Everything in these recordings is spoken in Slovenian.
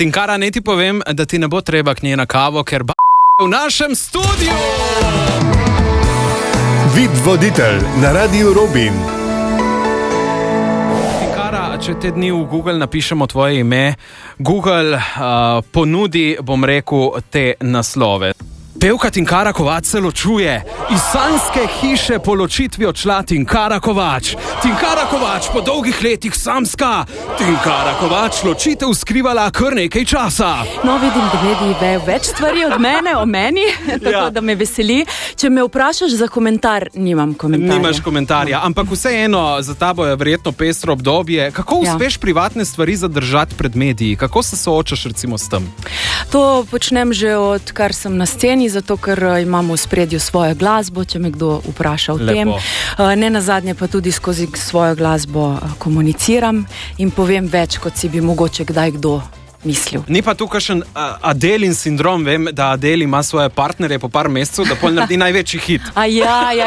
Tinkara, ne ti povem, da ti ne bo treba k njej na kavo, ker v našem studiu! Vid voditelj na Radiu Robin. Tinkara, če te dni v Google napišemo tvoje ime, Google ponudi, bom rekel, te naslove. Pevka Tinkara Kovač se ločuje. Iz sanjske hiše po ločitvi odšla Tinkara Kovač. Tinkara Kovač po dolgih letih samska. Tinkara Kovač ločitev skrivala kar nekaj časa. No, vidim, da mediji vejo več stvari od mene, o meni, tako da me veseli. Če me vprašaš za komentar, nimam komentarja. Nimaš komentarja, ampak vseeno, za tabo je verjetno pestro obdobje. Kako uspeš privatne stvari zadržati pred mediji? Kako se soočaš recimo s tem? To počnem že odkar sem na sceni, zato ker imamo v spredju svojo glasbo, če me kdo vpraša o tem. Ne nazadnje pa tudi skozi svojo glasbo komuniciram in povem več, kot si bi mogoče kdaj kdo mislil. Ni pa tu kakšen Adelin sindrom, vem, da Adel ima svoje partnerje po par mesecev, da pol naredi največji hit.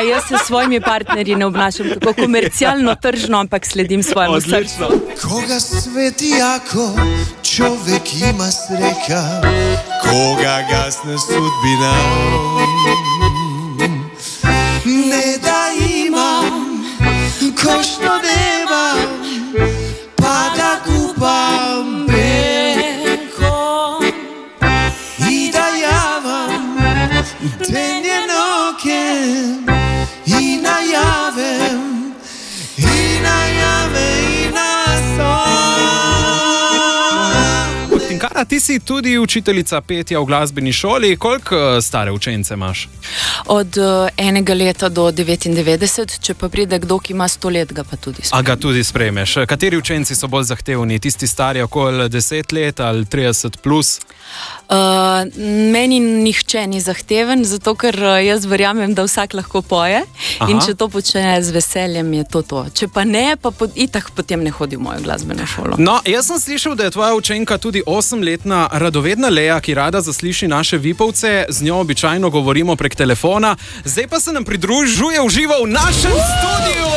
Jaz se s svojimi partnerji ne obnašam tako komercialno, tržno, ampak sledim svojemu srcu. Koga sveti jako čovjek ima sreća, koga gasne sudbina. Ne da imam ko što nemam, pa da kupam i da javam denje noke i najavem i na son. Tinkara, ti si tudi učiteljica petja v glasbeni šoli. Koliko stare učence imaš? Od enega leta do 99, če pa pride kdo, ki ima 100 let, ga pa tudi sprejmeš. A ga tudi sprejmeš. Kateri učenci so bolj zahtevni? Tisti stari okoli 10 let ali 30 plus? Meni nihče ni zahteven, zato ker jaz verjamem, da vsak lahko poje. In če to počne z veseljem, je to. Če pa ne, pa itak potem ne hodi v mojo glasbeno šolo. No, jaz sem slišal, da je tvoja učenka tudi 8-letna radovedna Lea, ki rada zasliši naše vipovce. Z njo običajno govorimo prek telefona. Zdaj pa se nam pridružuje v živo v našem studiu!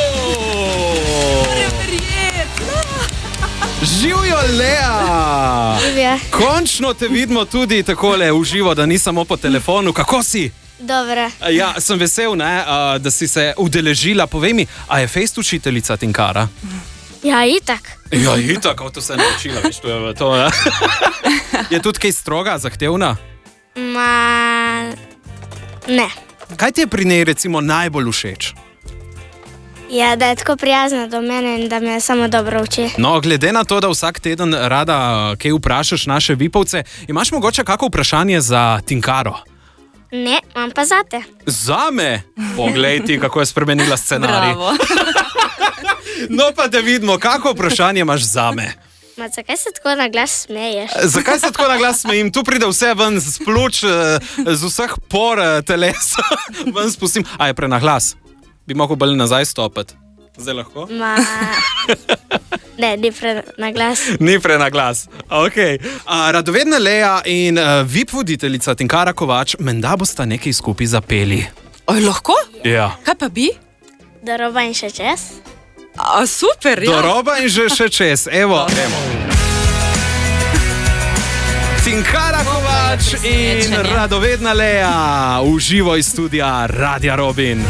Živjo, Lea! Živje. Končno te vidimo tudi takole v živo, da ni samo po telefonu. Kako si? Dobro. Ja, sem vesel, da si se udeležila. Povej mi, a je fejst učiteljica Tinkara? Ja, itak. Ja, itak, to se je naučila, veš, to je. Je tudi kaj stroga, zahtevna? Ne. Kaj ti je pri njej recimo najbolj všeč? Ja, da je tako prijazna do mene in da me samo dobro uči. No, glede na to, da vsak teden rada kaj vprašaš naše vipovce, imaš mogoče kako vprašanje za Tinkaro? Ne, imam pa zate. Zame? Poglej ti, kako je spremenila scenarij. Bravo. No pa da vidimo, kako vprašanje imaš zame. Zakaj se tako na glas smeješ? Zakaj se tako na glas smejim? Tu pride vse ven z pljuč, z vseh por telesa. Ven spustim. A je prenaglas? Bi mogel bolj nazaj stopiti. Zdaj lahko? Ne, ni prenaglas. Ni prenaglas. Okay. Radovedna Lea in VIP voditeljica Tinkara Kovač menda bosta nekaj skupaj zapeli. Lahko? Ja. Kaj pa bi? Do roba in še čez? Super, ja. Do roba in že še čez. Evo. Tinkara Kovač in radovedna Lea v živo iz studia Radia Robin.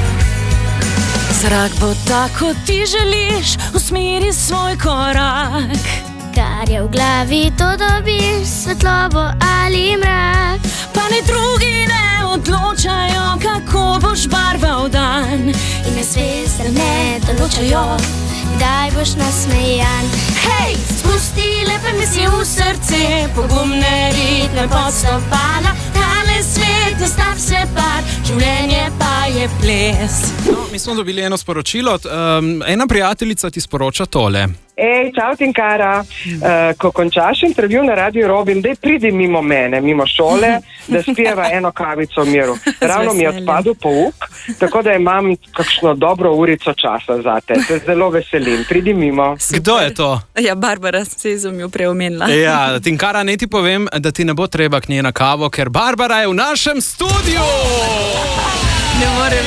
Zrak bo tako ti želiš, usmeri svoj korak. Kar je v glavi, to dobiš, svetlobo ali mrak. Pa ne drugi ne odločajo, kako boš barval dan. In me zvezde ne določajo, kdaj boš nasmejan. Hej, spusti lepe misli v srce, pogumne ritme pod stopala. Tale svet, nastav se par, življenje pa je ples. No, mi smo dobili eno sporočilo. Ena prijateljica ti sporoča tole. Ej, čau Tinkara, ko končaš intervju na Radiu Robin, daj pridi mimo mene, mimo šole, da spijeva eno kavico v miru. Ravno mi je odpadel pouk, tako da imam kakšno dobro urico časa zate. Se zelo veselim, pridi mimo. Kdo je to? Ja, Barbara, se sem jo preomenila. Ja, Tinkara, ne ti povem, da ti ne bo treba k njej na kavo, ker Barbara je v našem studiu! Ne morem.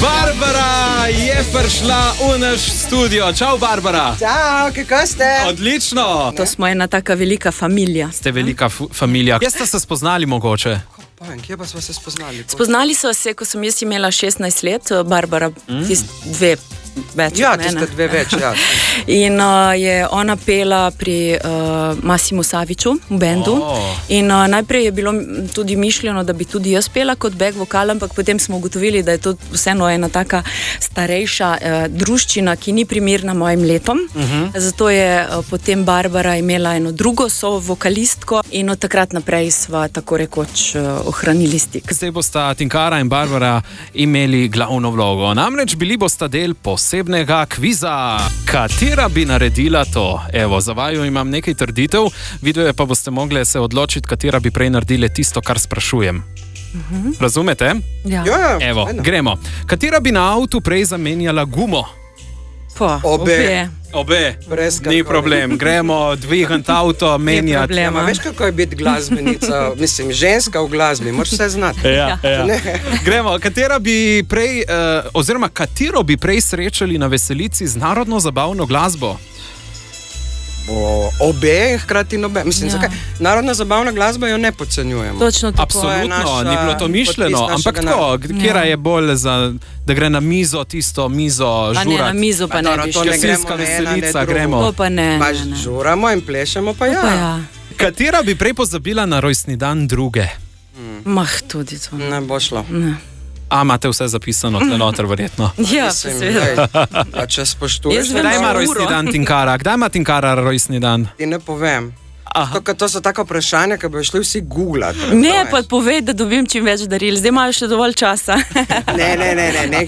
Barbara je prišla v naš studio. Čau, Barbara. Ćao, kako ste? Odlično. To smo ena taka velika familija. Ste velika familija. Kje ste se spoznali mogoče? Kje pa smo se spoznali? Spoznali so se, ko sem jaz imela 16 let, Barbara, dve več. Ja, od mene. tiste dve več, ja. In je ona pela pri Massimu Saviću v bendu. In najprej je bilo tudi mišljeno, da bi tudi jaz pela kot back vokal, ampak potem smo ugotovili, da je to vseeno ena taka starejša druščina, ki ni primerna mojim letom. Zato je potem Barbara imela eno drugo sovokalistko in od takrat naprej sva tako rekoč ohranili stik. Zdaj bosta Tinkara in Barbara imeli glavno vlogo. Namreč bili bosta del posebnega kviza. Katera bi naredila to? Evo, za vaju imam nekaj trditev, video pa boste mogli se odločiti, katera bi prej naredila tisto, kar sprašujem. Razumete? Ja. Ja, Evo, ajde. gremo. Katera bi na avtu prej zamenjala gumo? Obe. Obe. Brez Ni kakorkoli. problem. Gremo dvigant avto, menjati. problema. Ma veš, kako je biti glasbenica, mislim, ženska v glasbi, moraš vse znati. Ja. Gremo, katera bi prej, oziroma katero bi prej srečali na veselici z narodno zabavno glasbo? Obe, hkrati nobe. Mislim, Ja. zakaj? Narodna zabavna glasba jo ne podcenjujemo. Točno tako. Absolutno, naša ni bilo to mišljeno, podpis ampak našega tako, naroda. kjera je bolj za, da gre na mizo, tisto mizo Pa ne, na žurat. mizo pa ne dobro, bi to šli. ne gremo Gasilska ne ena, ne veselica, drugo. gremo. To pa ne. Pač ne. žuramo in plešemo, pa ja. Pa ja. Katera bi prej pozabila na rojstni dan druge? Mah, tudi to. Ne bo šlo. A, imate vse zapisano, tle noter verjetno. Ja, pa Mislim, seveda. a če spoštuješ, Jaz vem, Kdaj ima uro. rojstni dan Tinkara? Kdaj ima Tinkara rojstni dan? ti ne povem. Aha. To so taka vprašanja, ki bi šli vsi googlati. Ne, pa povej, da dobim čim več daril. Zdaj imajo še dovolj časa. Ne.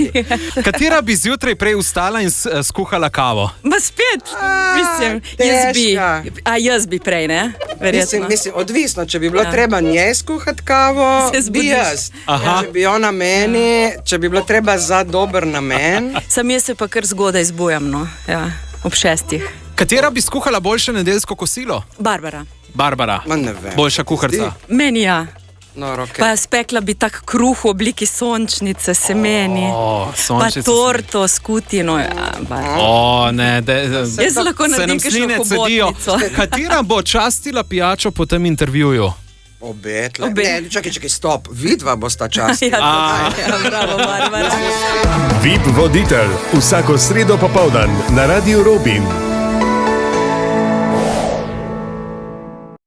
Katera bi zjutraj prej vstala in skuhala kavo? Ma spet, mislim, težka. jaz bi prej, ne? Verjetno. Mislim, odvisno, če bi bilo Ja. treba njej skuhati kavo, Se bi zbudiš. jaz. Aha. Če bi ona meni, če bi bilo treba za dober namen, Sam jaz se pa kar zgodaj zbujam, no. Ja, ob 6. Katera bi skuhala boljše nedeljsko kosilo? Barbara. Barbara. ma ne vem. Boljša kuharca. Meni ja. No, roke. Pa spekla bi tak kruh v obliki sončnice, semeni. Pa sončnice. torto s kutino. Ja, O, ne, Jaz lahko se nam naredim kakšno sline cedijo. hobotnico. Katera bo častila pijačo po tem intervjuju? Obe. Obe. Ne, čakaj, stop. Vidva bosta čas. Ja, ja, bravo, Barbara. VIP voditelj vsako sredo popoldan na Radiu Robin.